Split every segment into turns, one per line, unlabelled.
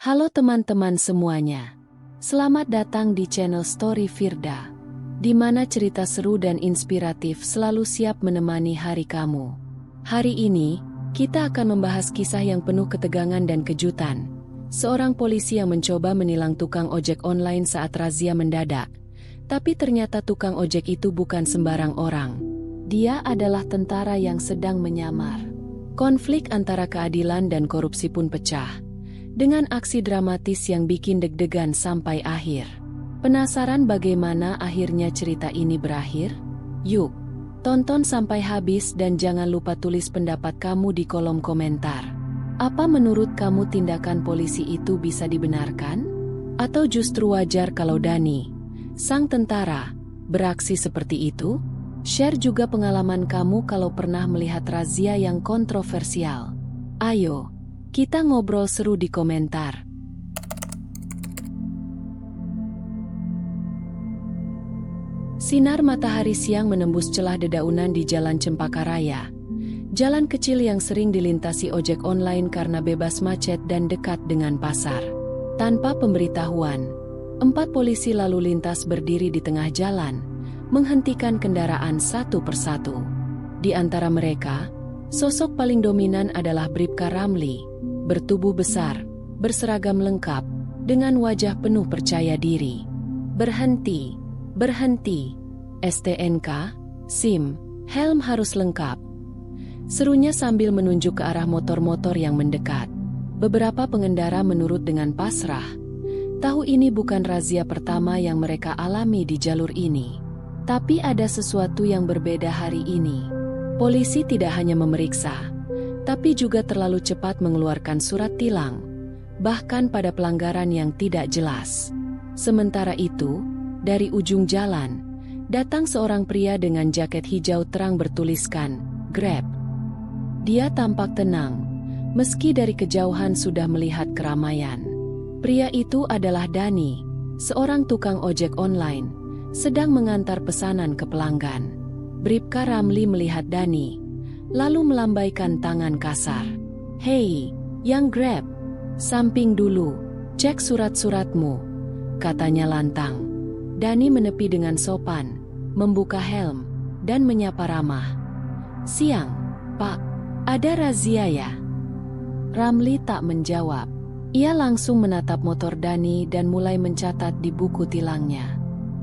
Halo teman-teman semuanya. Selamat datang di channel Story Firda, di mana cerita seru dan inspiratif selalu siap menemani hari kamu. Hari ini, kita akan membahas kisah yang penuh ketegangan dan kejutan. Seorang polisi yang mencoba menilang tukang ojek online saat razia mendadak. Tapi ternyata tukang ojek itu bukan sembarang orang. Dia adalah tentara yang sedang menyamar. Konflik antara keadilan dan korupsi pun pecah, dengan aksi dramatis yang bikin deg-degan sampai akhir. Penasaran bagaimana akhirnya cerita ini berakhir? Yuk, tonton sampai habis dan jangan lupa tulis pendapat kamu di kolom komentar. Apa menurut kamu tindakan polisi itu bisa dibenarkan? Atau justru wajar kalau Dani, sang tentara, beraksi seperti itu? Share juga pengalaman kamu kalau pernah melihat razia yang kontroversial. Ayo, kita ngobrol seru di komentar. Sinar matahari siang menembus celah dedaunan di Jalan Cempaka Raya. Jalan kecil yang sering dilintasi ojek online karena bebas macet dan dekat dengan pasar. Tanpa pemberitahuan, 4 polisi lalu lintas berdiri di tengah jalan, menghentikan kendaraan satu persatu. Di antara mereka, sosok paling dominan adalah Bribka Ramli, bertubuh besar, berseragam lengkap, dengan wajah penuh percaya diri. Berhenti, berhenti, STNK, SIM, helm harus lengkap. Serunya sambil menunjuk ke arah motor-motor yang mendekat. Beberapa pengendara menurut dengan pasrah. Tahu ini bukan razia pertama yang mereka alami di jalur ini. Tapi ada sesuatu yang berbeda hari ini. Polisi tidak hanya memeriksa, tapi juga terlalu cepat mengeluarkan surat tilang, bahkan pada pelanggaran yang tidak jelas. Sementara itu, dari ujung jalan, datang seorang pria dengan jaket hijau terang bertuliskan, Grab. Dia tampak tenang, meski dari kejauhan sudah melihat keramaian. Pria itu adalah Dani, seorang tukang ojek online, sedang mengantar pesanan ke pelanggan. Bribka Ramli melihat Dani, lalu melambaikan tangan kasar. "Hei, yang Grab, samping dulu, cek surat-suratmu," katanya lantang. Dani menepi dengan sopan, membuka helm, dan menyapa ramah. "Siang, Pak, ada razia ya?" Ramli tak menjawab. Ia langsung menatap motor Dani dan mulai mencatat di buku tilangnya.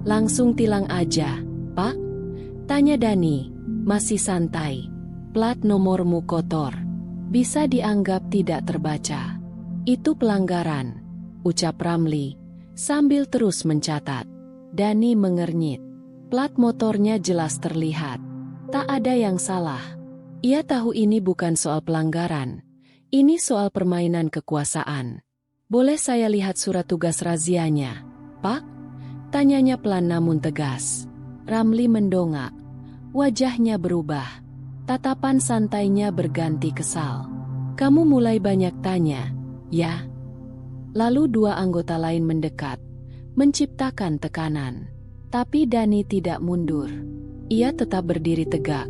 "Langsung tilang aja, Pak?" tanya Dani, masih santai. "Plat nomormu kotor, bisa dianggap tidak terbaca. Itu pelanggaran," ucap Ramli, sambil terus mencatat. Dani mengernyit. Plat motornya jelas terlihat. Tak ada yang salah. Ia tahu ini bukan soal pelanggaran. Ini soal permainan kekuasaan. "Boleh saya lihat surat tugas razianya, Pak?" tanyanya pelan namun tegas. Ramli mendongak. Wajahnya berubah. Tatapan santainya berganti kesal. "Kamu mulai banyak tanya, ya?" Lalu 2 anggota lain mendekat, menciptakan tekanan. Tapi Dani tidak mundur. Ia tetap berdiri tegak,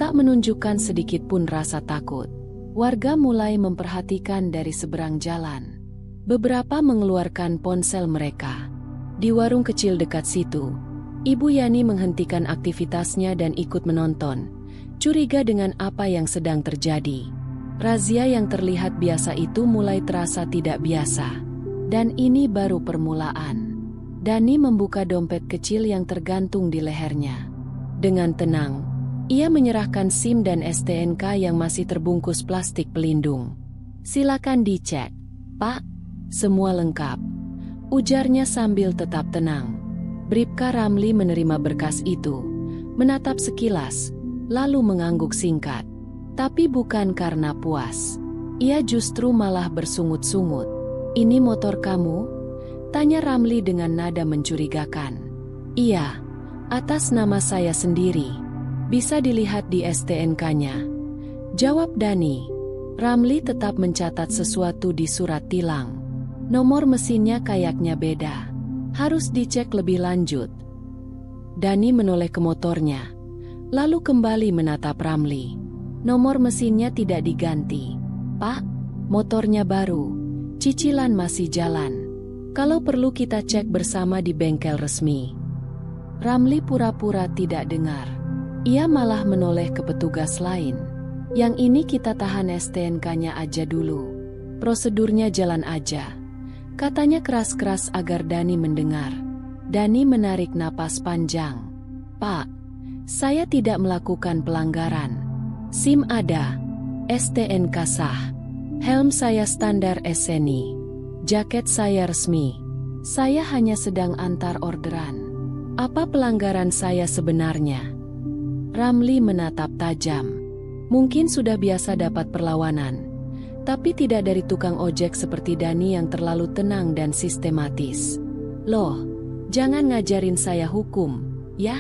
tak menunjukkan sedikit pun rasa takut. Warga mulai memperhatikan dari seberang jalan. Beberapa mengeluarkan ponsel mereka. Di warung kecil dekat situ, Ibu Yani menghentikan aktivitasnya dan ikut menonton, curiga dengan apa yang sedang terjadi. Razia yang terlihat biasa itu mulai terasa tidak biasa. Dan ini baru permulaan. Dani membuka dompet kecil yang tergantung di lehernya. Dengan tenang, ia menyerahkan SIM dan STNK yang masih terbungkus plastik pelindung. "Silakan dicek, Pak, semua lengkap," ujarnya sambil tetap tenang. Bribka Ramli menerima berkas itu, menatap sekilas, lalu mengangguk singkat. Tapi bukan karena puas. Ia justru malah bersungut-sungut. "Ini motor kamu?" tanya Ramli dengan nada mencurigakan. "Iya, atas nama saya sendiri. Bisa dilihat di STNK-nya," jawab Dani. Ramli tetap mencatat sesuatu di surat tilang. Nomor mesinnya kayaknya beda. Harus dicek lebih lanjut. Dani menoleh ke motornya, lalu kembali menatap Ramli. "Nomor mesinnya tidak diganti, Pak. Motornya baru," Cicilan masih jalan. Kalau perlu kita cek bersama di bengkel resmi. Ramli pura-pura tidak dengar. Ia malah menoleh ke petugas lain. Yang ini kita tahan STNK-nya aja dulu. Prosedurnya jalan aja. Katanya keras-keras agar Dani mendengar. Dani menarik napas panjang. Pak, saya tidak melakukan pelanggaran. SIM ada, STNK sah. Helm saya standar SNI. Jaket saya resmi. Saya hanya sedang antar orderan. Apa pelanggaran saya sebenarnya? Ramli menatap tajam. Mungkin sudah biasa dapat perlawanan. Tapi tidak dari tukang ojek seperti Dani yang terlalu tenang dan sistematis. Loh, jangan ngajarin saya hukum, ya?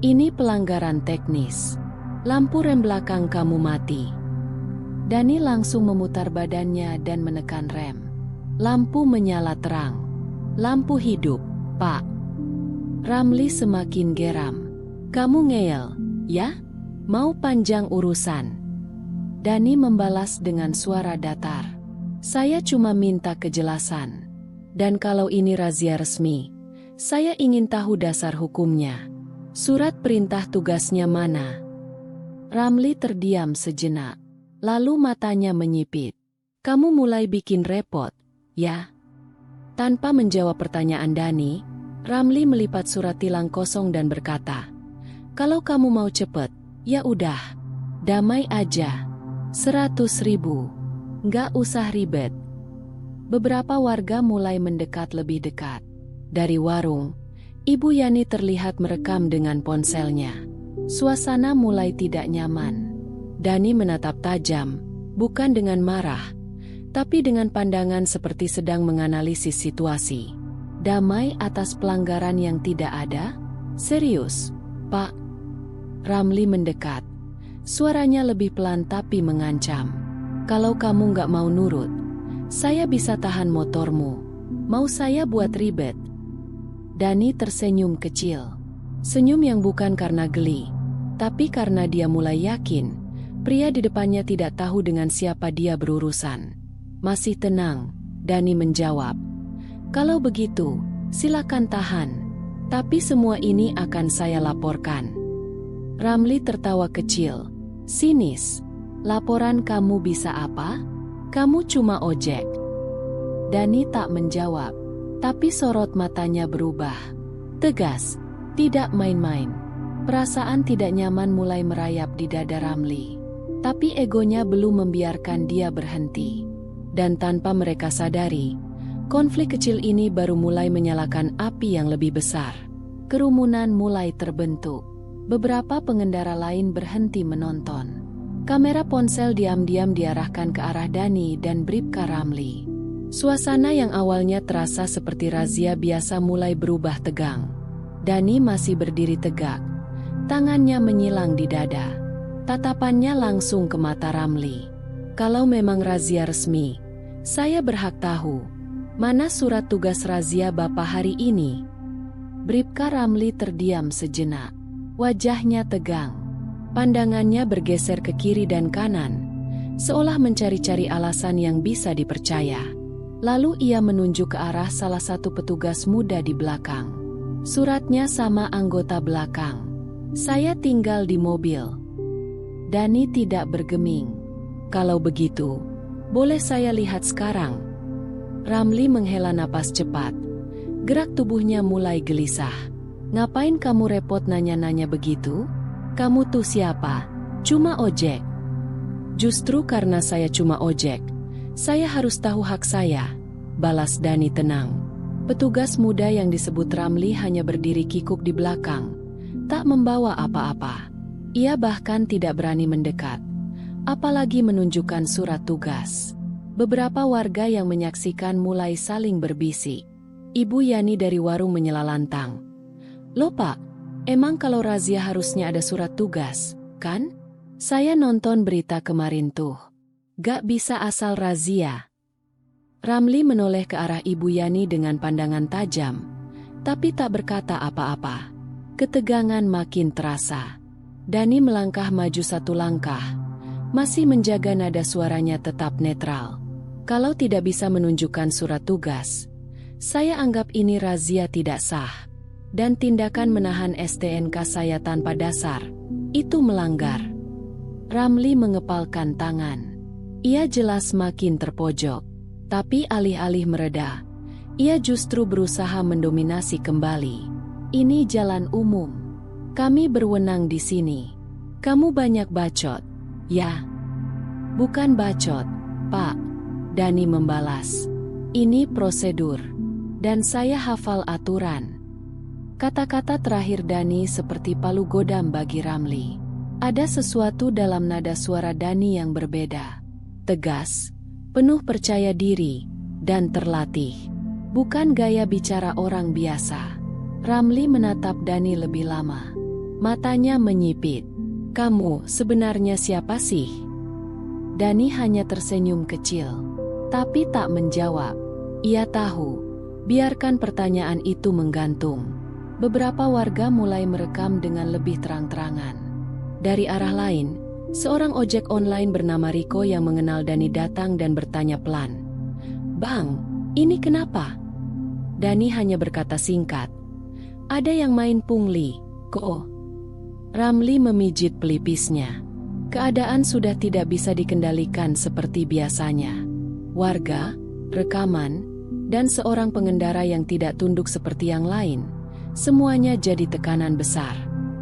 Ini pelanggaran teknis. Lampu rem belakang kamu mati. Dani langsung memutar badannya dan menekan rem. Lampu menyala terang. Lampu hidup, Pak. Ramli semakin geram. Kamu ngeyel, ya? Mau panjang urusan? Dani membalas dengan suara datar. Saya cuma minta kejelasan. Dan kalau ini razia resmi, saya ingin tahu dasar hukumnya. Surat perintah tugasnya mana? Ramli terdiam sejenak. Lalu matanya menyipit. Kamu mulai bikin repot, ya? Tanpa menjawab pertanyaan Dani, Ramli melipat surat tilang kosong dan berkata, kalau kamu mau cepet, ya udah, damai aja. 100.000. Nggak usah ribet. Beberapa warga mulai mendekat lebih dekat. Dari warung, Ibu Yani terlihat merekam dengan ponselnya. Suasana mulai tidak nyaman. Dani menatap tajam, bukan dengan marah, tapi dengan pandangan seperti sedang menganalisis situasi. Damai atas pelanggaran yang tidak ada? Serius, Pak? Ramli mendekat. Suaranya lebih pelan tapi mengancam. Kalau kamu nggak mau nurut, saya bisa tahan motormu. Mau saya buat ribet? Dani tersenyum kecil. Senyum yang bukan karena geli, tapi karena dia mulai yakin pria di depannya tidak tahu dengan siapa dia berurusan. Masih tenang, Dani menjawab. Kalau begitu, silakan tahan. Tapi semua ini akan saya laporkan. Ramli tertawa kecil. Sinis. Laporan kamu bisa apa? Kamu cuma ojek. Dani tak menjawab, tapi sorot matanya berubah. Tegas, tidak main-main. Perasaan tidak nyaman mulai merayap di dada Ramli. Tapi egonya belum membiarkan dia berhenti. Dan tanpa mereka sadari, konflik kecil ini baru mulai menyalakan api yang lebih besar. Kerumunan mulai terbentuk. Beberapa pengendara lain berhenti menonton. Kamera ponsel diam-diam diarahkan ke arah Dani dan Bribka Ramli. Suasana yang awalnya terasa seperti razia biasa mulai berubah tegang. Dani masih berdiri tegak. Tangannya menyilang di dada. Tatapannya langsung ke mata Ramli. Kalau memang razia resmi, saya berhak tahu. Mana surat tugas razia Bapak hari ini? Bribka Ramli terdiam sejenak. Wajahnya tegang. Pandangannya bergeser ke kiri dan kanan, seolah mencari-cari alasan yang bisa dipercaya. Lalu ia menunjuk ke arah salah satu petugas muda di belakang. Suratnya sama anggota belakang. Saya tinggal di mobil. Dani tidak bergeming. Kalau begitu, boleh saya lihat sekarang? Ramli menghela napas cepat. Gerak tubuhnya mulai gelisah. Ngapain kamu repot nanya-nanya begitu? Kamu tuh siapa? Cuma ojek. Justru karena saya cuma ojek, saya harus tahu hak saya, balas Dani tenang. Petugas muda yang disebut Ramli hanya berdiri kikuk di belakang, tak membawa apa-apa. Ia bahkan tidak berani mendekat, apalagi menunjukkan surat tugas. Beberapa warga yang menyaksikan mulai saling berbisik. Ibu Yani dari warung menyela lantang. Loh Pak, emang kalau razia harusnya ada surat tugas, kan? Saya nonton berita kemarin tuh. Gak bisa asal razia. Ramli menoleh ke arah Ibu Yani dengan pandangan tajam, tapi tak berkata apa-apa. Ketegangan makin terasa. Dani melangkah maju satu langkah, masih menjaga nada suaranya tetap netral. Kalau tidak bisa menunjukkan surat tugas, saya anggap ini razia tidak sah. Dan tindakan menahan STNK saya tanpa dasar, itu melanggar. Ramli mengepalkan tangan. Ia jelas makin terpojok. Tapi alih-alih mereda, ia justru berusaha mendominasi kembali. Ini jalan umum. Kami berwenang di sini. Kamu banyak bacot, ya? Bukan bacot, Pak. Dani membalas. Ini prosedur. Dan saya hafal aturan. Kata-kata terakhir Dani seperti palu godam bagi Ramli. Ada sesuatu dalam nada suara Dani yang berbeda. Tegas, penuh percaya diri, dan terlatih. Bukan gaya bicara orang biasa. Ramli menatap Dani lebih lama. Matanya menyipit. Kamu sebenarnya siapa sih? Dani hanya tersenyum kecil. Tapi tak menjawab. Ia tahu, biarkan pertanyaan itu menggantung. Beberapa warga mulai merekam dengan lebih terang-terangan. Dari arah lain, seorang ojek online bernama Riko yang mengenal Dani datang dan bertanya pelan. Bang, ini kenapa? Dani hanya berkata singkat. Ada yang main pungli, kok. Ramli memijit pelipisnya. Keadaan sudah tidak bisa dikendalikan seperti biasanya. Warga, rekaman, dan seorang pengendara yang tidak tunduk seperti yang lain. Semuanya jadi tekanan besar,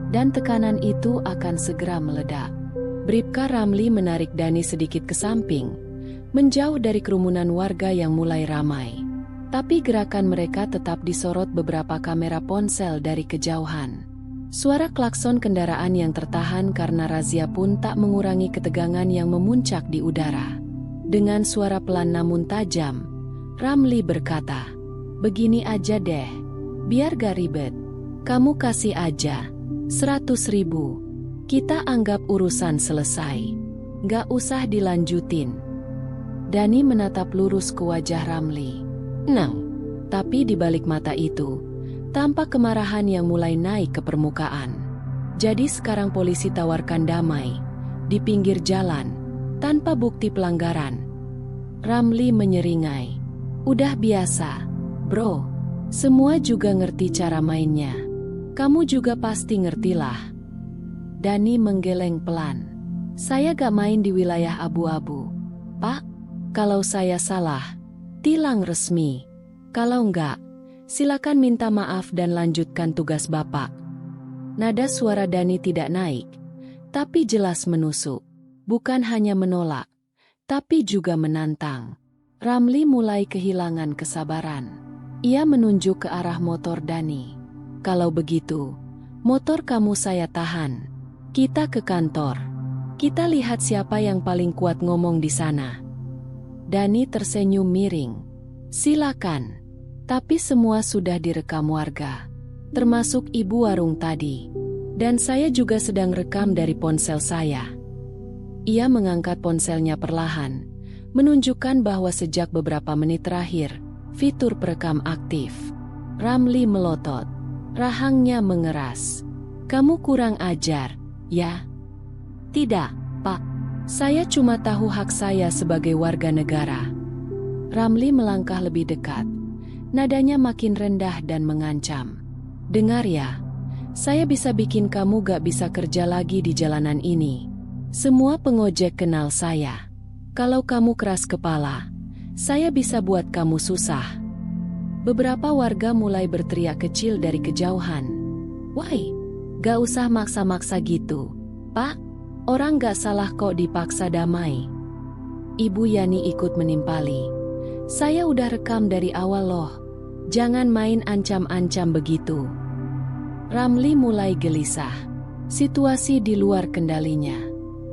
dan tekanan itu akan segera meledak. Bribka Ramli menarik Dani sedikit ke samping, menjauh dari kerumunan warga yang mulai ramai. Tapi gerakan mereka tetap disorot beberapa kamera ponsel dari kejauhan. Suara klakson kendaraan yang tertahan karena razia pun tak mengurangi ketegangan yang memuncak di udara. Dengan suara pelan namun tajam, Ramli berkata, begini aja deh. Biar gak ribet, kamu kasih aja 100.000. Kita anggap urusan selesai. Gak usah dilanjutin. Dani menatap lurus ke wajah Ramli. Tapi di balik mata itu, tampak kemarahan yang mulai naik ke permukaan. Jadi sekarang polisi tawarkan damai, di pinggir jalan, tanpa bukti pelanggaran. Ramli menyeringai. Udah biasa, bro. Semua juga ngerti cara mainnya. Kamu juga pasti ngertilah. Dani menggeleng pelan. Saya gak main di wilayah abu-abu. Pak, kalau saya salah, tilang resmi. Kalau enggak, silakan minta maaf dan lanjutkan tugas Bapak. Nada suara Dani tidak naik, tapi jelas menusuk. Bukan hanya menolak, tapi juga menantang. Ramli mulai kehilangan kesabaran. Ia menunjuk ke arah motor Dani. Kalau begitu, motor kamu saya tahan. Kita ke kantor. Kita lihat siapa yang paling kuat ngomong di sana. Dani tersenyum miring. Silakan. Tapi semua sudah direkam warga. Termasuk ibu warung tadi. Dan saya juga sedang rekam dari ponsel saya. Ia mengangkat ponselnya perlahan, menunjukkan bahwa sejak beberapa menit terakhir, fitur perekam aktif. Ramli melotot. Rahangnya mengeras. Kamu kurang ajar, ya? Tidak, Pak. Saya cuma tahu hak saya sebagai warga negara. Ramli melangkah lebih dekat. Nadanya makin rendah dan mengancam. Dengar ya, saya bisa bikin kamu gak bisa kerja lagi di jalanan ini. Semua pengojek kenal saya. Kalau kamu keras kepala, saya bisa buat kamu susah. Beberapa warga mulai berteriak kecil dari kejauhan. Woi, gak usah maksa-maksa gitu. Pak, orang gak salah kok dipaksa damai. Ibu Yani ikut menimpali. Saya udah rekam dari awal loh. Jangan main ancam-ancam begitu. Ramli mulai gelisah. Situasi di luar kendalinya.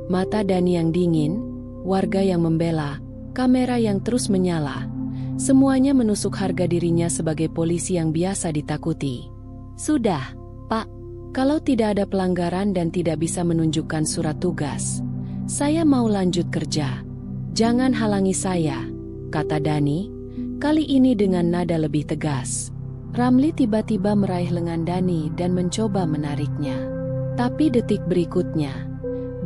Mata Dani yang dingin, warga yang membela, kamera yang terus menyala. Semuanya menusuk harga dirinya sebagai polisi yang biasa ditakuti. Sudah, Pak. Kalau tidak ada pelanggaran dan tidak bisa menunjukkan surat tugas, saya mau lanjut kerja. Jangan halangi saya, kata Dani, kali ini dengan nada lebih tegas. Ramli tiba-tiba meraih lengan Dani dan mencoba menariknya. Tapi detik berikutnya,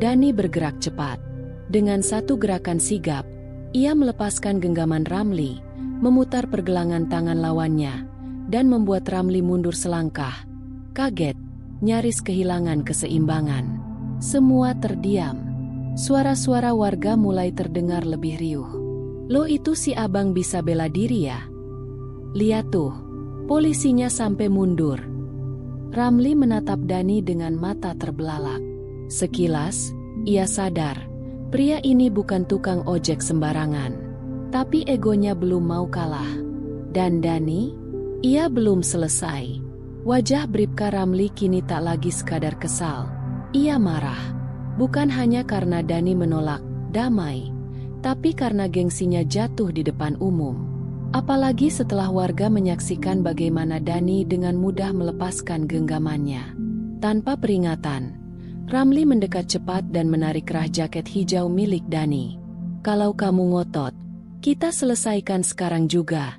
Dani bergerak cepat. Dengan satu gerakan sigap, Ia melepaskan genggaman Ramli, memutar pergelangan tangan lawannya, dan membuat Ramli mundur selangkah. Kaget, nyaris kehilangan keseimbangan. Semua terdiam. Suara-suara warga mulai terdengar lebih riuh. Loh, itu si abang bisa bela diri ya? Lihat tuh, polisinya sampai mundur. Ramli menatap Dani dengan mata terbelalak. Sekilas, ia sadar, pria ini bukan tukang ojek sembarangan. Tapi egonya belum mau kalah. Dan Dani? Ia belum selesai. Wajah Bribka Ramli kini tak lagi sekadar kesal. Ia marah. Bukan hanya karena Dani menolak damai, tapi karena gengsinya jatuh di depan umum. Apalagi setelah warga menyaksikan bagaimana Dani dengan mudah melepaskan genggamannya. Tanpa peringatan, Ramli mendekat cepat dan menarik kerah jaket hijau milik Dani. Kalau kamu ngotot, kita selesaikan sekarang juga,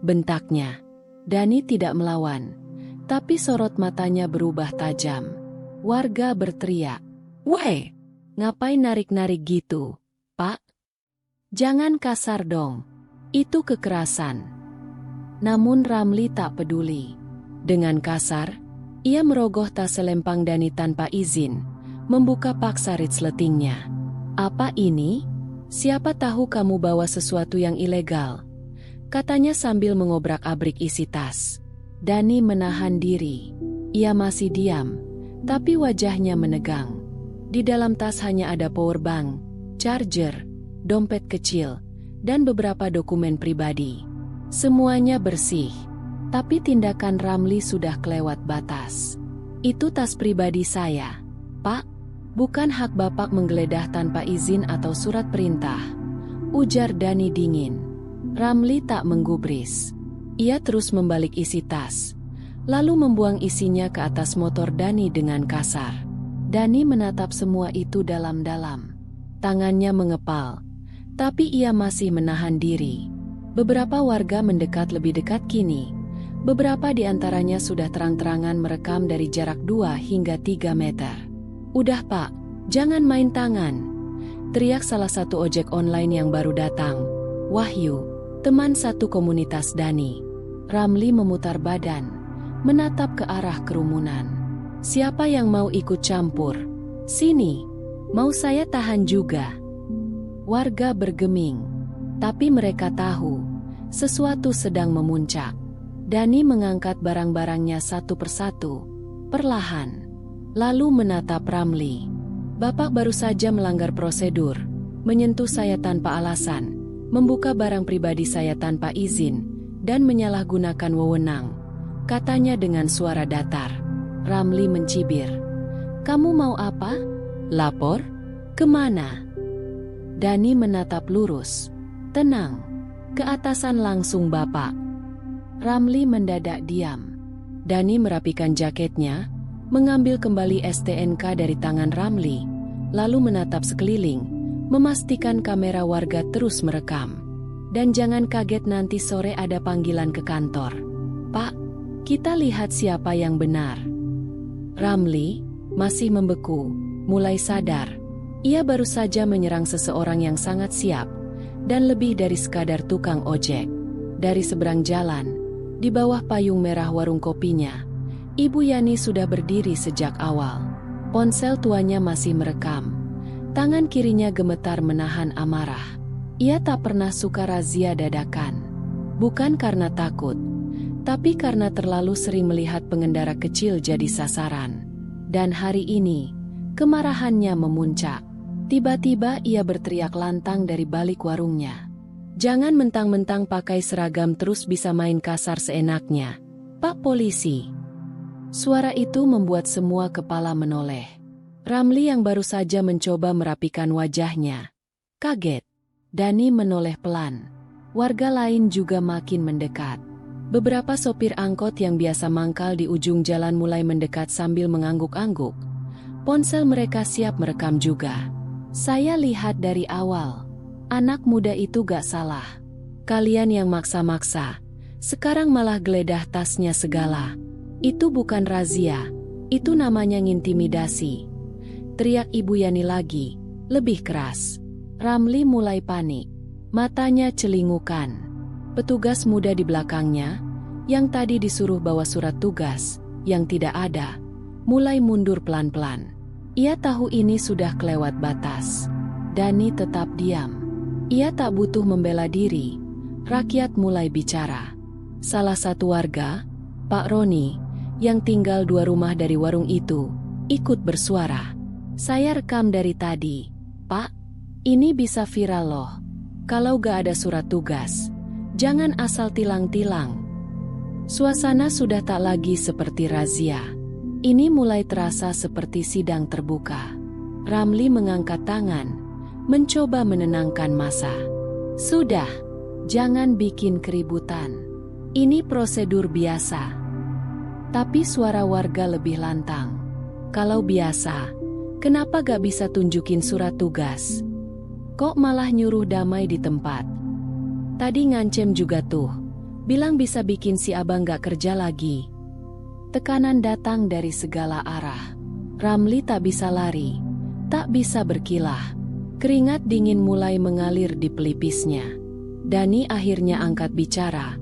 bentaknya. Dani tidak melawan, tapi sorot matanya berubah tajam. Warga berteriak, "Weh, ngapain narik-narik gitu, Pak? Jangan kasar dong, itu kekerasan." Namun Ramli tak peduli. Dengan kasar, ia merogoh tas selempang Dani tanpa izin, membuka paksa resletingnya. "Apa ini? Siapa tahu kamu bawa sesuatu yang ilegal," katanya sambil mengobrak-abrik isi tas. Dani menahan diri. Ia masih diam, tapi wajahnya menegang. Di dalam tas hanya ada powerbank, charger, dompet kecil, dan beberapa dokumen pribadi. Semuanya bersih, tapi tindakan Ramli sudah kelewat batas. "Itu tas pribadi saya, Pak. Bukan hak Bapak menggeledah tanpa izin atau surat perintah," ujar Dani dingin. Ramli tak menggubris. Ia terus membalik isi tas, lalu membuang isinya ke atas motor Dani dengan kasar. Dani menatap semua itu dalam-dalam. Tangannya mengepal, tapi ia masih menahan diri. Beberapa warga mendekat lebih dekat kini. Beberapa di antaranya sudah terang-terangan merekam dari jarak 2 hingga 3 meter. "Udah Pak, jangan main tangan," teriak salah satu ojek online yang baru datang. Wahyu, teman satu komunitas Dani. Ramli memutar badan, menatap ke arah kerumunan. "Siapa yang mau ikut campur? Sini, mau saya tahan juga." Warga bergeming, tapi mereka tahu sesuatu sedang memuncak. Dani mengangkat barang-barangnya satu persatu, perlahan. Lalu menatap Ramli. "Bapak baru saja melanggar prosedur, menyentuh saya tanpa alasan, membuka barang pribadi saya tanpa izin, dan menyalahgunakan wewenang," katanya dengan suara datar. Ramli mencibir. "Kamu mau apa? Lapor? Kemana?" Dani menatap lurus. "Tenang, ke atasan langsung Bapak." Ramli mendadak diam. Dani merapikan jaketnya, mengambil kembali STNK dari tangan Ramli, lalu menatap sekeliling, memastikan kamera warga terus merekam. "Dan jangan kaget nanti sore ada panggilan ke kantor. Pak, kita lihat siapa yang benar." Ramli masih membeku, mulai sadar. Ia baru saja menyerang seseorang yang sangat siap, dan lebih dari sekadar tukang ojek. Dari seberang jalan, di bawah payung merah warung kopinya, Ibu Yani sudah berdiri sejak awal. Ponsel tuanya masih merekam. Tangan kirinya gemetar menahan amarah. Ia tak pernah suka razia dadakan. Bukan karena takut, tapi karena terlalu sering melihat pengendara kecil jadi sasaran. Dan hari ini, kemarahannya memuncak. Tiba-tiba ia berteriak lantang dari balik warungnya. "Jangan mentang-mentang pakai seragam terus bisa main kasar seenaknya, Pak Polisi." Suara itu membuat semua kepala menoleh. Ramli yang baru saja mencoba merapikan wajahnya kaget. Dani menoleh pelan. Warga lain juga makin mendekat. Beberapa sopir angkot yang biasa mangkal di ujung jalan mulai mendekat sambil mengangguk-angguk. Ponsel mereka siap merekam juga. "Saya lihat dari awal, anak muda itu gak salah. Kalian yang maksa-maksa, sekarang malah geledah tasnya segala. Itu bukan razia, itu namanya ngintimidasi," teriak Ibu Yani lagi, lebih keras. Ramli mulai panik. Matanya celingukan. Petugas muda di belakangnya, yang tadi disuruh bawa surat tugas, yang tidak ada, mulai mundur pelan-pelan. Ia tahu ini sudah kelewat batas. Dani tetap diam. Ia tak butuh membela diri. Rakyat mulai bicara. Salah satu warga, Pak Roni, yang tinggal 2 rumah dari warung itu, ikut bersuara. Saya rekam dari tadi. Pak, ini bisa viral loh. Kalau gak ada surat tugas, jangan asal tilang-tilang. Suasana sudah tak lagi seperti razia. Ini mulai terasa seperti sidang terbuka. Ramli mengangkat tangan, mencoba menenangkan massa. Sudah, jangan bikin keributan. Ini prosedur biasa. Tapi suara warga lebih lantang. Kalau biasa, kenapa gak bisa tunjukin surat tugas? Kok malah nyuruh damai di tempat? Tadi ngancem juga tuh, bilang bisa bikin si abang gak kerja lagi. Tekanan datang dari segala arah. Ramli tak bisa lari, tak bisa berkilah. Keringat dingin mulai mengalir di pelipisnya. Dani akhirnya angkat bicara.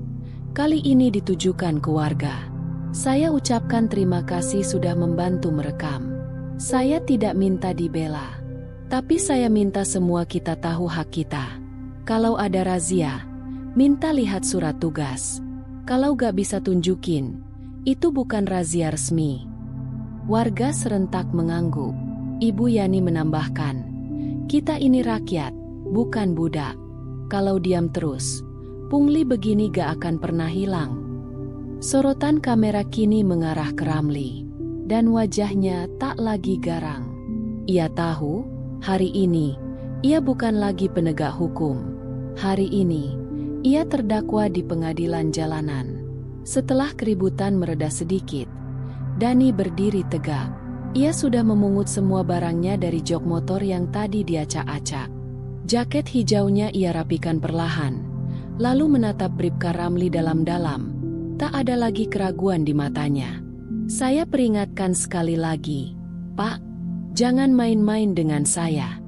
Kali ini ditujukan ke warga. Saya ucapkan terima kasih sudah membantu merekam. Saya tidak minta dibela. Tapi saya minta semua kita tahu hak kita. Kalau ada razia, minta lihat surat tugas. Kalau gak bisa tunjukin, itu bukan razia resmi. Warga serentak mengangguk. Ibu Yani menambahkan, kita ini rakyat, bukan budak. Kalau diam terus, pungli begini gak akan pernah hilang. Sorotan kamera kini mengarah ke Ramli, dan wajahnya tak lagi garang. Ia tahu, hari ini, ia bukan lagi penegak hukum. Hari ini, ia terdakwa di pengadilan jalanan. Setelah keributan mereda sedikit, Dani berdiri tegak. Ia sudah memungut semua barangnya dari jok motor yang tadi diacak-acak. Jaket hijaunya ia rapikan perlahan, lalu menatap bribka Ramli dalam-dalam. Tak ada lagi keraguan di matanya. Saya peringatkan sekali lagi, Pak, jangan main-main dengan saya.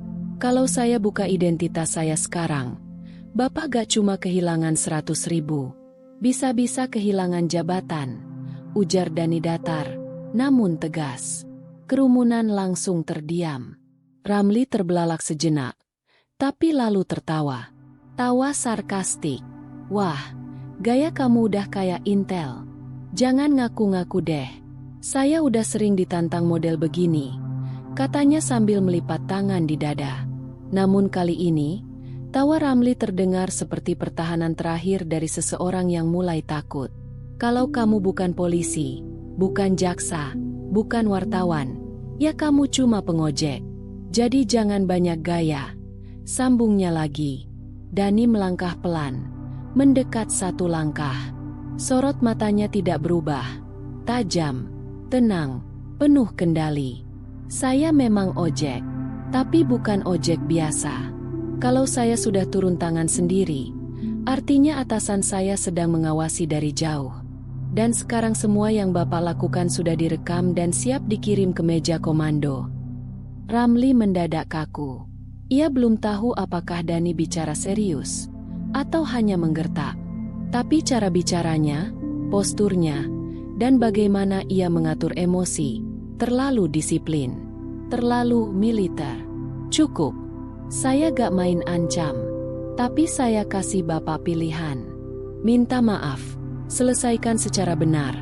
Kalau saya buka identitas saya sekarang, Bapak gak cuma kehilangan 100.000, bisa-bisa kehilangan jabatan, ujar Dani datar, namun tegas. Kerumunan langsung terdiam. Ramli terbelalak sejenak, tapi lalu tertawa. Tawa sarkastik. Wah, gaya kamu udah kayak Intel. Jangan ngaku-ngaku deh. Saya udah sering ditantang model begini, katanya sambil melipat tangan di dada. Namun kali ini, tawa Ramli terdengar seperti pertahanan terakhir dari seseorang yang mulai takut. Kalau kamu bukan polisi, bukan jaksa, bukan wartawan, ya kamu cuma pengojek. Jadi jangan banyak gaya. Sambungnya lagi. Dani melangkah pelan, mendekat 1 langkah. Sorot matanya tidak berubah. Tajam, tenang, penuh kendali. Saya memang ojek, tapi bukan ojek biasa. Kalau saya sudah turun tangan sendiri, artinya atasan saya sedang mengawasi dari jauh. Dan sekarang semua yang Bapak lakukan sudah direkam dan siap dikirim ke meja komando. Ramli mendadak kaku. Ia belum tahu apakah Dani bicara serius atau hanya menggertak. Tapi cara bicaranya, posturnya, dan bagaimana ia mengatur emosi, terlalu disiplin, terlalu militer. Cukup, saya gak main ancam, tapi saya kasih Bapak pilihan. Minta maaf, selesaikan secara benar,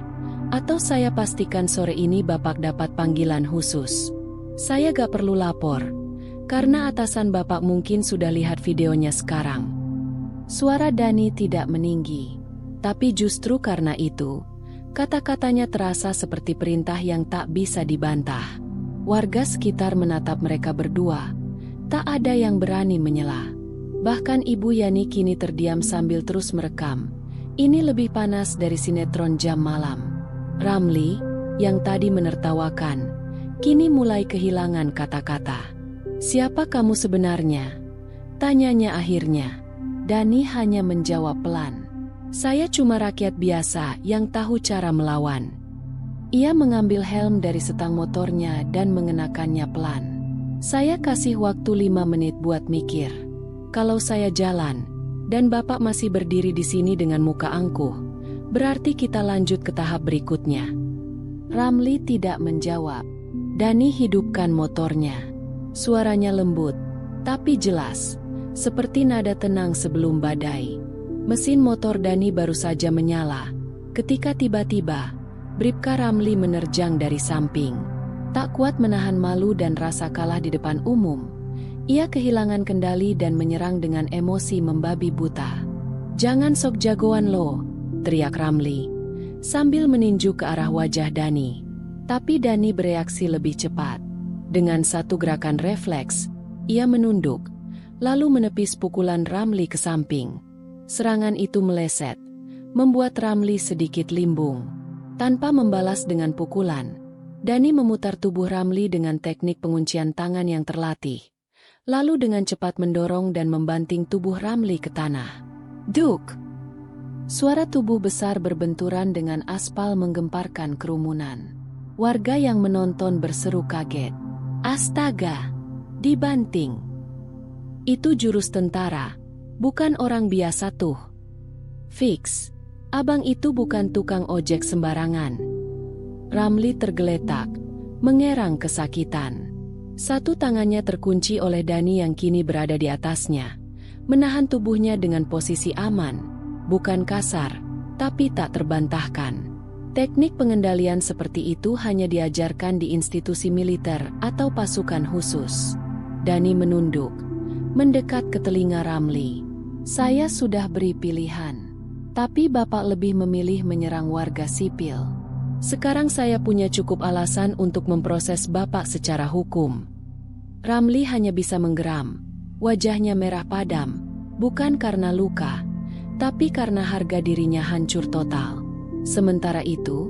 atau saya pastikan sore ini Bapak dapat panggilan khusus. Saya gak perlu lapor, karena atasan Bapak mungkin sudah lihat videonya sekarang. Suara Dani tidak meninggi, tapi justru karena itu, kata-katanya terasa seperti perintah yang tak bisa dibantah. Warga sekitar menatap mereka berdua. Tak ada yang berani menyela. Bahkan Ibu Yani kini terdiam sambil terus merekam. Ini lebih panas dari sinetron jam malam. Ramli, yang tadi menertawakan, kini mulai kehilangan kata-kata. Siapa kamu sebenarnya? Tanyanya akhirnya. Dani hanya menjawab pelan. Saya cuma rakyat biasa yang tahu cara melawan. Ia mengambil helm dari setang motornya dan mengenakannya pelan. Saya kasih waktu 5 menit buat mikir. Kalau saya jalan, Dan Bapak masih berdiri di sini dengan muka angkuh. Berarti kita lanjut ke tahap berikutnya. Ramli tidak menjawab. Dani hidupkan motornya. Suaranya lembut, tapi jelas. Seperti nada tenang sebelum badai. Mesin motor Dani baru saja menyala. Ketika tiba-tiba, Bribka Ramli menerjang dari samping. Tak kuat menahan malu dan rasa kalah di depan umum. Ia kehilangan kendali dan menyerang dengan emosi membabi buta. "Jangan sok jagoan lo," teriak Ramli, sambil meninju ke arah wajah Dani. Tapi Dani bereaksi lebih cepat. Dengan satu gerakan refleks, ia menunduk, lalu menepis pukulan Ramli ke samping. Serangan itu meleset, membuat Ramli sedikit limbung. Tanpa membalas dengan pukulan, Dani memutar tubuh Ramli dengan teknik penguncian tangan yang terlatih. Lalu dengan cepat mendorong dan membanting tubuh Ramli ke tanah. Duk! Suara tubuh besar berbenturan dengan aspal menggemparkan kerumunan. Warga yang menonton berseru kaget. "Astaga! Dibanting! Itu jurus tentara, bukan orang biasa tuh." "Fix, abang itu bukan tukang ojek sembarangan." Ramli tergeletak, mengerang kesakitan. Satu tangannya terkunci oleh Dani yang kini berada di atasnya, menahan tubuhnya dengan posisi aman, bukan kasar, tapi tak terbantahkan. Teknik pengendalian seperti itu hanya diajarkan di institusi militer atau pasukan khusus. Dani menunduk, mendekat ke telinga Ramli. "Saya sudah beri pilihan, tapi Bapak lebih memilih menyerang warga sipil. Sekarang saya punya cukup alasan untuk memproses Bapak secara hukum." Ramli hanya bisa menggeram. Wajahnya merah padam, bukan karena luka, tapi karena harga dirinya hancur total. Sementara itu,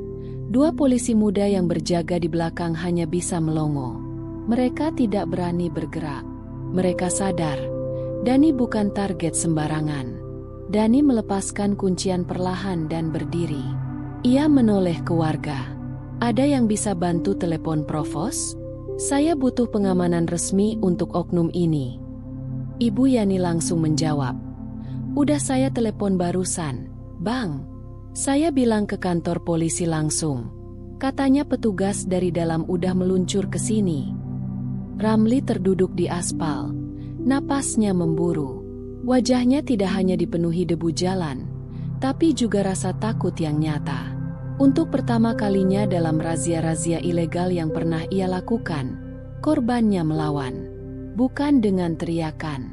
dua polisi muda yang berjaga di belakang hanya bisa melongo. Mereka tidak berani bergerak. Mereka sadar, Dani bukan target sembarangan. Dani melepaskan kuncian perlahan dan berdiri. Ia menoleh ke warga. "Ada yang bisa bantu telepon provos? Saya butuh pengamanan resmi untuk oknum ini." Ibu Yani langsung menjawab. "Udah saya telepon barusan, Bang. Saya bilang ke kantor polisi langsung. Katanya petugas dari dalam udah meluncur ke sini." Ramli terduduk di aspal. Napasnya memburu. Wajahnya tidak hanya dipenuhi debu jalan, tapi juga rasa takut yang nyata. Untuk pertama kalinya dalam razia-razia ilegal yang pernah ia lakukan, korbannya melawan. Bukan dengan teriakan,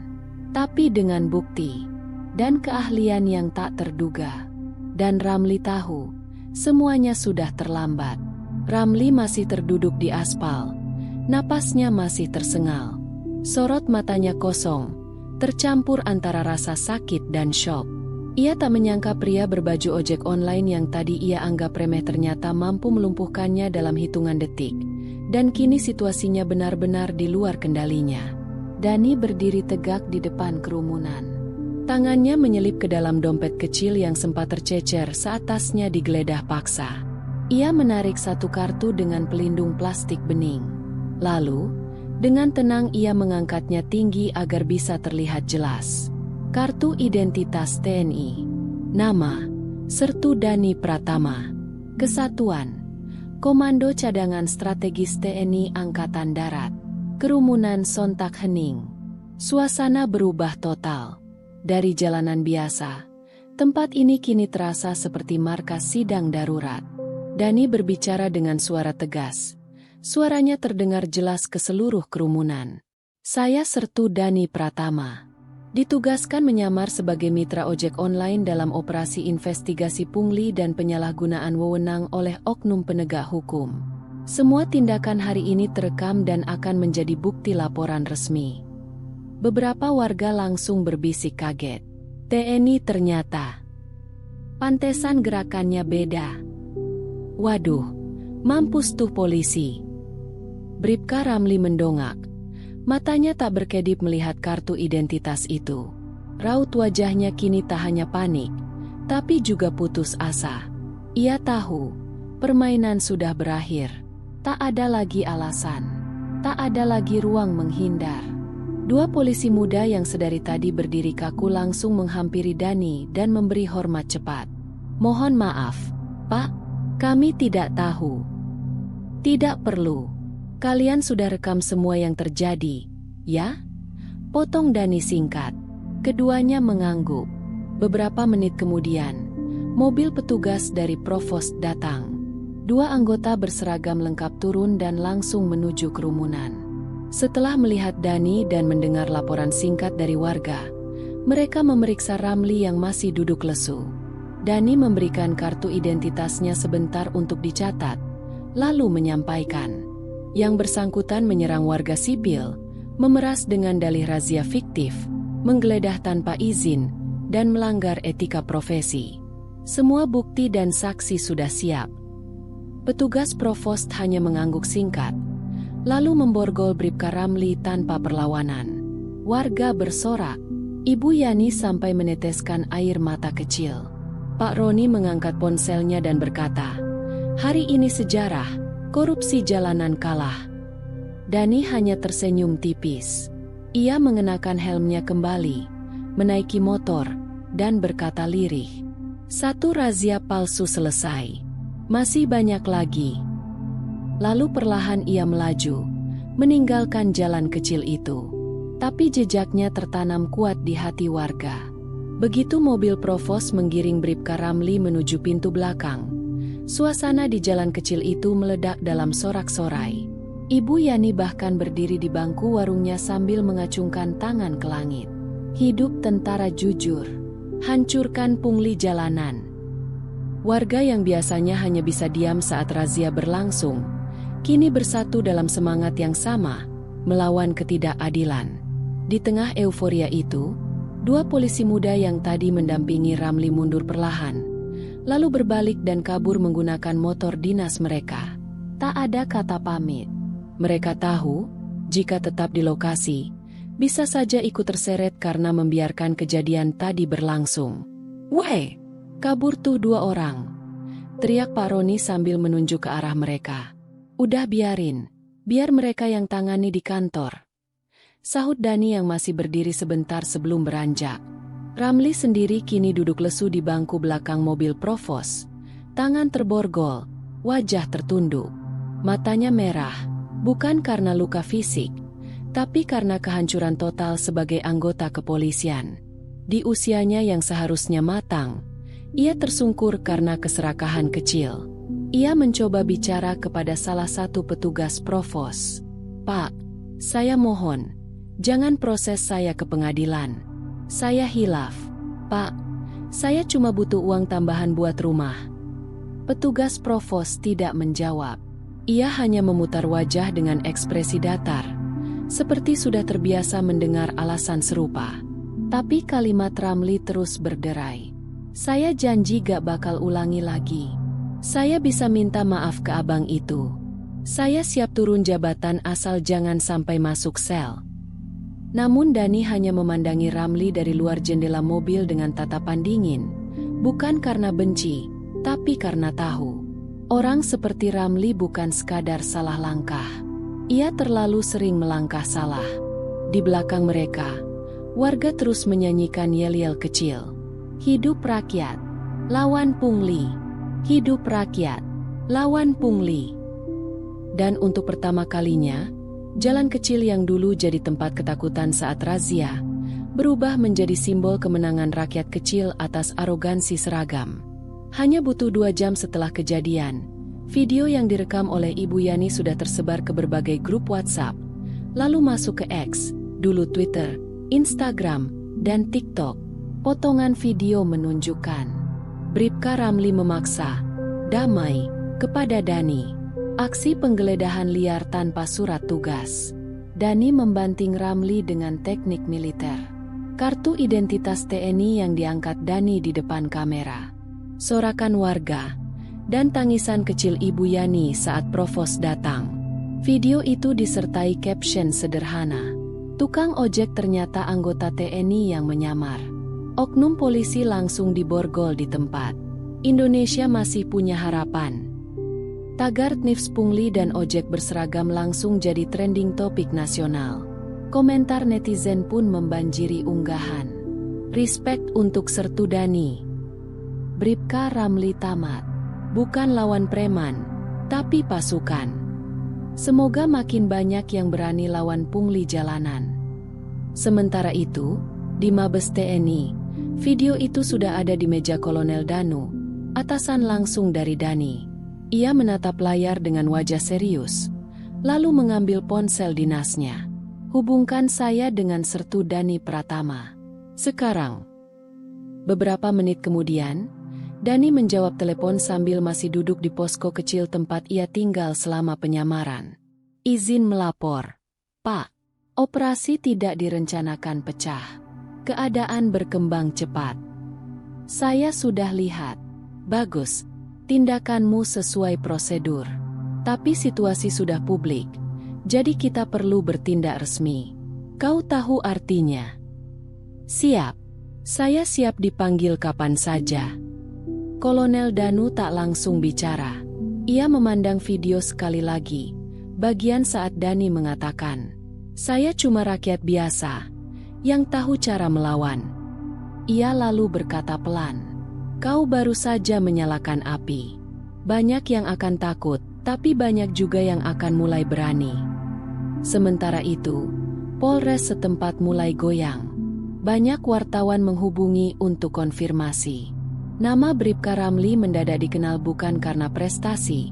tapi dengan bukti dan keahlian yang tak terduga. Dan Ramli tahu, semuanya sudah terlambat. Ramli masih terduduk di aspal. Napasnya masih tersengal. Sorot matanya kosong, tercampur antara rasa sakit dan syok. Ia tak menyangka pria berbaju ojek online yang tadi ia anggap remeh ternyata mampu melumpuhkannya dalam hitungan detik. Dan kini situasinya benar-benar di luar kendalinya. Dani berdiri tegak di depan kerumunan. Tangannya menyelip ke dalam dompet kecil yang sempat tercecer saat tasnya digeledah paksa. Ia menarik satu kartu dengan pelindung plastik bening. Lalu, dengan tenang ia mengangkatnya tinggi agar bisa terlihat jelas. Kartu identitas TNI. Nama, Sertu Dani Pratama. Kesatuan, Komando Cadangan Strategis TNI Angkatan Darat. Kerumunan sontak hening. Suasana berubah total. Dari jalanan biasa, tempat ini kini terasa seperti markas sidang darurat. Dani berbicara dengan suara tegas. Suaranya terdengar jelas ke seluruh kerumunan. "Saya Sertu Dani Pratama. Ditugaskan menyamar sebagai mitra ojek online dalam operasi investigasi pungli dan penyalahgunaan wewenang oleh oknum penegak hukum. Semua tindakan hari ini terekam dan akan menjadi bukti laporan resmi." Beberapa warga langsung berbisik kaget. TNI ternyata. Pantesan gerakannya beda. Waduh, mampus tuh polisi. Bribka Ramli mendongak. Matanya tak berkedip melihat kartu identitas itu. Raut wajahnya kini tak hanya panik, tapi juga putus asa. Ia tahu, permainan sudah berakhir. Tak ada lagi alasan. Tak ada lagi ruang menghindar. Dua polisi muda yang sedari tadi berdiri kaku langsung menghampiri Dani dan memberi hormat cepat. "Mohon maaf, Pak, kami tidak tahu." "Tidak perlu. Kalian sudah rekam semua yang terjadi, ya?" potong Dani singkat. Keduanya mengangguk. Beberapa menit kemudian, mobil petugas dari Provos datang. Dua anggota berseragam lengkap turun dan langsung menuju kerumunan. Setelah melihat Dani dan mendengar laporan singkat dari warga, mereka memeriksa Ramli yang masih duduk lesu. Dani memberikan kartu identitasnya sebentar untuk dicatat, lalu menyampaikan, yang bersangkutan menyerang warga sipil, memeras dengan dalih razia fiktif, menggeledah tanpa izin, dan melanggar etika profesi. Semua bukti dan saksi sudah siap. Petugas Provos hanya mengangguk singkat, lalu memborgol Bribka Ramli tanpa perlawanan. Warga bersorak. Ibu Yani sampai meneteskan air mata kecil. Pak Roni mengangkat ponselnya dan berkata, "Hari ini sejarah, korupsi jalanan kalah." Dani hanya tersenyum tipis. Ia mengenakan helmnya kembali, menaiki motor, dan berkata lirih, "Satu razia palsu selesai. Masih banyak lagi." Lalu perlahan ia melaju, meninggalkan jalan kecil itu. Tapi jejaknya tertanam kuat di hati warga. Begitu mobil Provos menggiring Bribka Ramli menuju pintu belakang, suasana di jalan kecil itu meledak dalam sorak-sorai. Ibu Yani bahkan berdiri di bangku warungnya sambil mengacungkan tangan ke langit. "Hidup tentara jujur, hancurkan pungli jalanan." Warga yang biasanya hanya bisa diam saat razia berlangsung, kini bersatu dalam semangat yang sama, melawan ketidakadilan. Di tengah euforia itu, dua polisi muda yang tadi mendampingi Ramli mundur perlahan, lalu berbalik dan kabur menggunakan motor dinas mereka. Tak ada kata pamit. Mereka tahu, jika tetap di lokasi, bisa saja ikut terseret karena membiarkan kejadian tadi berlangsung. "Weh, kabur tuh dua orang!" teriak Pak Roni sambil menunjuk ke arah mereka. "Udah biarin, biar mereka yang tangani di kantor," sahut Dani yang masih berdiri sebentar sebelum beranjak. Ramli sendiri kini duduk lesu di bangku belakang mobil Provos, tangan terborgol, wajah tertunduk. Matanya merah, bukan karena luka fisik, tapi karena kehancuran total sebagai anggota kepolisian. Di usianya yang seharusnya matang, ia tersungkur karena keserakahan kecil. Ia mencoba bicara kepada salah satu petugas Provos. "Pak, saya mohon, jangan proses saya ke pengadilan. Saya hilaf. Pak, saya cuma butuh uang tambahan buat rumah." Petugas Provos tidak menjawab. Ia hanya memutar wajah dengan ekspresi datar, seperti sudah terbiasa mendengar alasan serupa. Tapi kalimat Ramli terus berderai. "Saya janji gak bakal ulangi lagi. Saya bisa minta maaf ke abang itu. Saya siap turun jabatan asal jangan sampai masuk sel." Namun Dani hanya memandangi Ramli dari luar jendela mobil dengan tatapan dingin, bukan karena benci, tapi karena tahu. Orang seperti Ramli bukan sekadar salah langkah. Ia terlalu sering melangkah salah. Di belakang mereka, warga terus menyanyikan yel-yel kecil. "Hidup rakyat, lawan pungli. Hidup rakyat, lawan pungli." Dan untuk pertama kalinya, jalan kecil yang dulu jadi tempat ketakutan saat razia, berubah menjadi simbol kemenangan rakyat kecil atas arogansi seragam. Hanya butuh 2 jam setelah kejadian, video yang direkam oleh Ibu Yani sudah tersebar ke berbagai grup WhatsApp, lalu masuk ke X, dulu Twitter, Instagram, dan TikTok. Potongan video menunjukkan Bribka Ramli memaksa damai kepada Dani. Aksi penggeledahan liar tanpa surat tugas. Dani membanting Ramli dengan teknik militer. Kartu identitas TNI yang diangkat Dani di depan kamera. Sorakan warga dan tangisan kecil Ibu Yani saat Provos datang. Video itu disertai caption sederhana. "Tukang ojek ternyata anggota TNI yang menyamar." Oknum polisi langsung diborgol di tempat. Indonesia masih punya harapan. Tagar Knifs pungli dan ojek berseragam langsung jadi trending topik nasional. Komentar netizen pun membanjiri unggahan. Respect untuk Sertu Dani. Bribka Ramli tamat. Bukan lawan preman, tapi pasukan. Semoga makin banyak yang berani lawan pungli jalanan. Sementara itu, di Mabes TNI, video itu sudah ada di meja Kolonel Danu, atasan langsung dari Dani. Ia menatap layar dengan wajah serius, lalu mengambil ponsel dinasnya. Hubungkan saya dengan Sertu Dani Pratama. Sekarang. Beberapa menit kemudian, Dani menjawab telepon sambil masih duduk di posko kecil tempat ia tinggal selama penyamaran. Izin melapor. Pak, operasi tidak direncanakan pecah. Keadaan berkembang cepat. Saya sudah lihat. Bagus, tindakanmu sesuai prosedur. Tapi situasi sudah publik. Jadi kita perlu bertindak resmi. Kau tahu artinya? Siap. Saya siap dipanggil kapan saja. Kolonel Danu tak langsung bicara. Ia memandang video sekali lagi. Bagian saat Dani mengatakan, "Saya cuma rakyat biasa, yang tahu cara melawan." Ia lalu berkata pelan, "Kau baru saja menyalakan api. Banyak yang akan takut, tapi banyak juga yang akan mulai berani." Sementara itu, Polres setempat mulai goyang. Banyak wartawan menghubungi untuk konfirmasi. Nama Bribka Ramli mendadak dikenal bukan karena prestasi,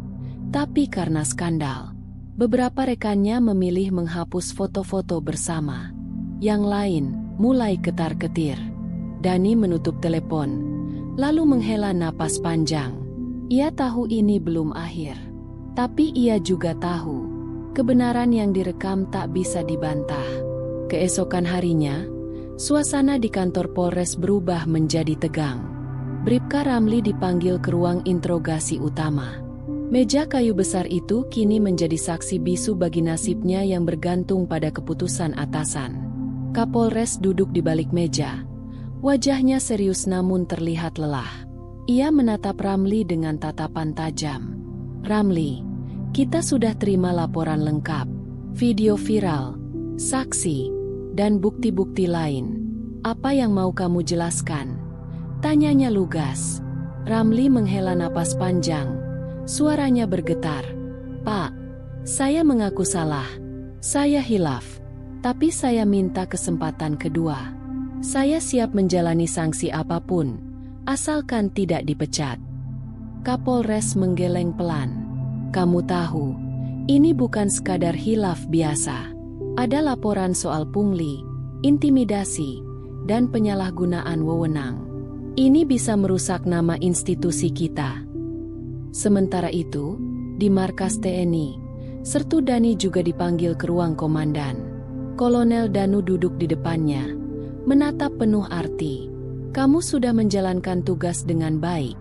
tapi karena skandal. Beberapa rekannya memilih menghapus foto-foto bersama. Yang lain mulai ketar-ketir. Dani menutup telepon, lalu menghela napas panjang. Ia tahu ini belum akhir. Tapi ia juga tahu, kebenaran yang direkam tak bisa dibantah. Keesokan harinya, suasana di kantor Polres berubah menjadi tegang. Bribka Ramli dipanggil ke ruang interogasi utama. Meja kayu besar itu kini menjadi saksi bisu bagi nasibnya yang bergantung pada keputusan atasan. Kapolres duduk di balik meja. Wajahnya serius namun terlihat lelah. Ia menatap Ramli dengan tatapan tajam. "Ramli, kita sudah terima laporan lengkap, video viral, saksi, dan bukti-bukti lain. Apa yang mau kamu jelaskan?" Tanyanya lugas. Ramli menghela napas panjang. Suaranya bergetar. "Pak, saya mengaku salah. Saya hilaf. Tapi saya minta kesempatan kedua. Saya siap menjalani sanksi apapun, asalkan tidak dipecat." Kapolres menggeleng pelan. "Kamu tahu, ini bukan sekadar hilaf biasa. Ada laporan soal pungli, intimidasi, dan penyalahgunaan wewenang. Ini bisa merusak nama institusi kita." Sementara itu, di markas TNI, Sertu Dani juga dipanggil ke ruang komandan. Kolonel Danu duduk di depannya, menatap penuh arti. "Kamu sudah menjalankan tugas dengan baik,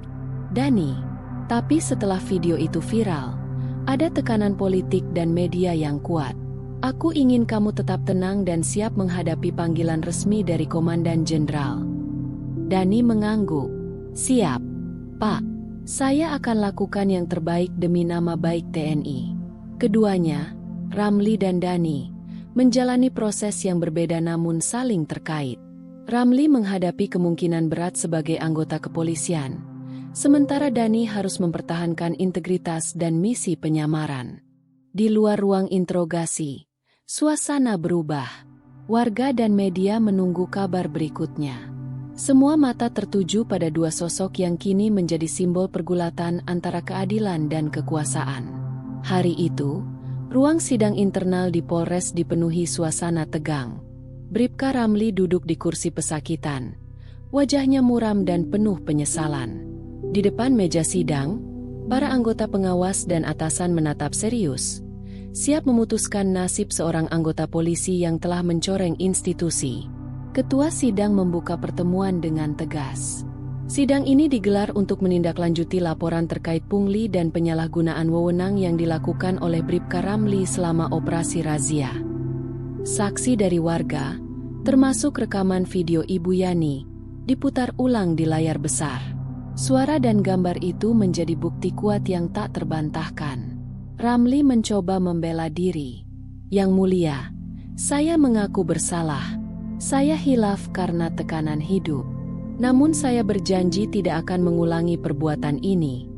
Dani. Tapi setelah video itu viral, ada tekanan politik dan media yang kuat. Aku ingin kamu tetap tenang dan siap menghadapi panggilan resmi dari Komandan Jenderal." Dani mengangguk. "Siap, Pak. Saya akan lakukan yang terbaik demi nama baik TNI." Keduanya, Ramli dan Dani, menjalani proses yang berbeda namun saling terkait. Ramli menghadapi kemungkinan berat sebagai anggota kepolisian, sementara Dani harus mempertahankan integritas dan misi penyamaran. Di luar ruang interogasi, suasana berubah. Warga dan media menunggu kabar berikutnya. Semua mata tertuju pada dua sosok yang kini menjadi simbol pergulatan antara keadilan dan kekuasaan. Hari itu, ruang sidang internal di Polres dipenuhi suasana tegang. Bribka Ramli duduk di kursi pesakitan. Wajahnya muram dan penuh penyesalan. Di depan meja sidang, para anggota pengawas dan atasan menatap serius, siap memutuskan nasib seorang anggota polisi yang telah mencoreng institusi. Ketua sidang membuka pertemuan dengan tegas. Sidang ini digelar untuk menindaklanjuti laporan terkait pungli dan penyalahgunaan wewenang yang dilakukan oleh Bribka Ramli selama operasi razia. Saksi dari warga, termasuk rekaman video Ibu Yani, diputar ulang di layar besar. Suara dan gambar itu menjadi bukti kuat yang tak terbantahkan. Ramli mencoba membela diri. "Yang mulia, Saya mengaku bersalah. Saya hilaf karena tekanan hidup. Namun saya berjanji tidak akan mengulangi perbuatan ini.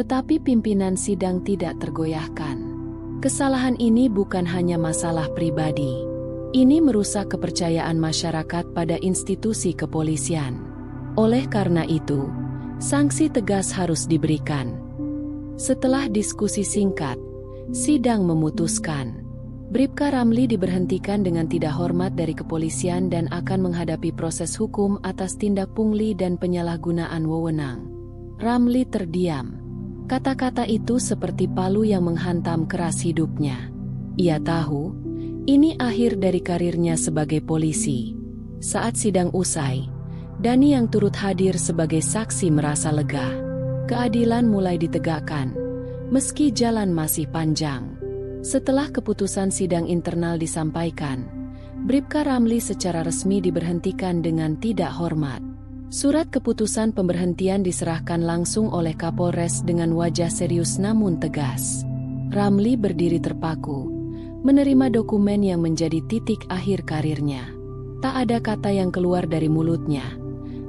Tetapi pimpinan sidang tidak tergoyahkan. Kesalahan ini bukan hanya masalah pribadi. Ini merusak kepercayaan masyarakat pada institusi kepolisian. Oleh karena itu, sanksi tegas harus diberikan. Setelah diskusi singkat, sidang memutuskan Bribka Ramli diberhentikan dengan tidak hormat dari kepolisian dan akan menghadapi proses hukum atas tindak pungli dan penyalahgunaan wewenang. Ramli terdiam. Kata-kata itu seperti palu yang menghantam keras hidupnya. Ia tahu, ini akhir dari karirnya sebagai polisi. Saat sidang usai, Dani yang turut hadir sebagai saksi merasa lega. Keadilan mulai ditegakkan, meski jalan masih panjang. Setelah keputusan sidang internal disampaikan, Bribka Ramli secara resmi diberhentikan dengan tidak hormat. Surat keputusan pemberhentian diserahkan langsung oleh Kapolres dengan wajah serius namun tegas. Ramli berdiri terpaku, menerima dokumen yang menjadi titik akhir karirnya. Tak ada kata yang keluar dari mulutnya,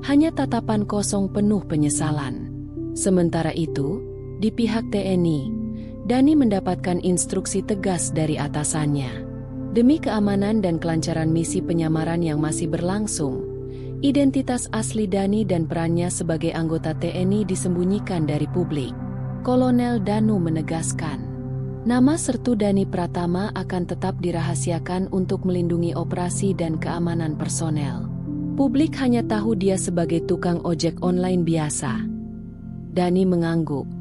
hanya tatapan kosong penuh penyesalan. Sementara itu, di pihak TNI, Dani mendapatkan instruksi tegas dari atasannya. Demi keamanan dan kelancaran misi penyamaran yang masih berlangsung, identitas asli Dani dan perannya sebagai anggota TNI disembunyikan dari publik. Kolonel Danu menegaskan, nama sertu Dani Pratama akan tetap dirahasiakan untuk melindungi operasi dan keamanan personel. Publik hanya tahu dia sebagai tukang ojek online biasa. Dani mengangguk,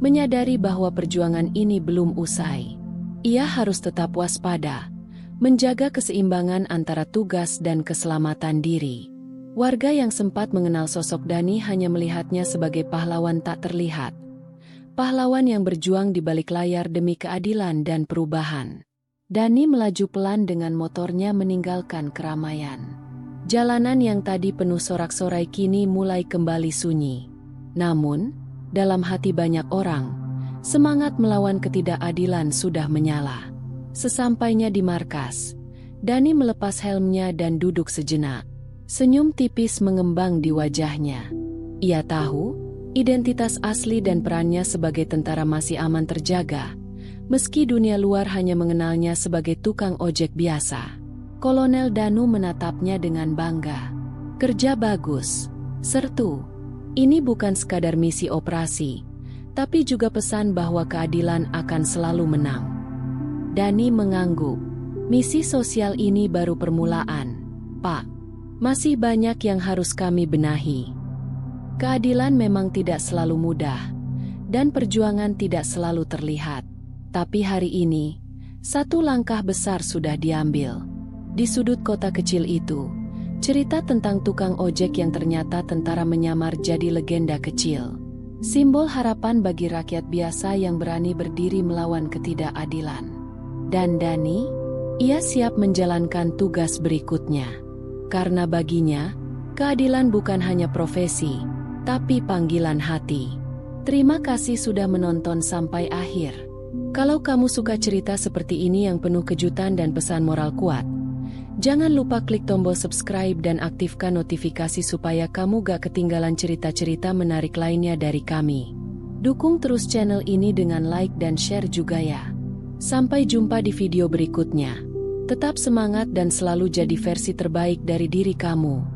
menyadari bahwa perjuangan ini belum usai. Ia harus tetap waspada, menjaga keseimbangan antara tugas dan keselamatan diri. Warga yang sempat mengenal sosok Dani hanya melihatnya sebagai pahlawan tak terlihat. Pahlawan yang berjuang di balik layar demi keadilan dan perubahan. Dani melaju pelan dengan motornya meninggalkan keramaian. Jalanan yang tadi penuh sorak-sorai kini mulai kembali sunyi. Namun, dalam hati banyak orang, semangat melawan ketidakadilan sudah menyala. Sesampainya di markas, Dani melepas helmnya dan duduk sejenak. Senyum tipis mengembang di wajahnya. Ia tahu, identitas asli dan perannya sebagai tentara masih aman terjaga, meski dunia luar hanya mengenalnya sebagai tukang ojek biasa. Kolonel Danu menatapnya dengan bangga. Kerja bagus, Sertu. Ini bukan sekadar misi operasi, tapi juga pesan bahwa keadilan akan selalu menang. Dani mengangguk. Misi sosial ini baru permulaan, Pak. Masih banyak yang harus kami benahi. Keadilan memang tidak selalu mudah, dan perjuangan tidak selalu terlihat. Tapi hari ini, satu langkah besar sudah diambil. Di sudut kota kecil itu, cerita tentang tukang ojek yang ternyata tentara menyamar jadi legenda kecil. Simbol harapan bagi rakyat biasa yang berani berdiri melawan ketidakadilan. Dan Dani, ia siap menjalankan tugas berikutnya. Karena baginya, keadilan bukan hanya profesi, tapi panggilan hati. Terima kasih sudah menonton sampai akhir. Kalau kamu suka cerita seperti ini yang penuh kejutan dan pesan moral kuat, jangan lupa klik tombol subscribe dan aktifkan notifikasi supaya kamu gak ketinggalan cerita-cerita menarik lainnya dari kami. Dukung terus channel ini dengan like dan share juga ya. Sampai jumpa di video berikutnya. Tetap semangat dan selalu jadi versi terbaik dari diri kamu.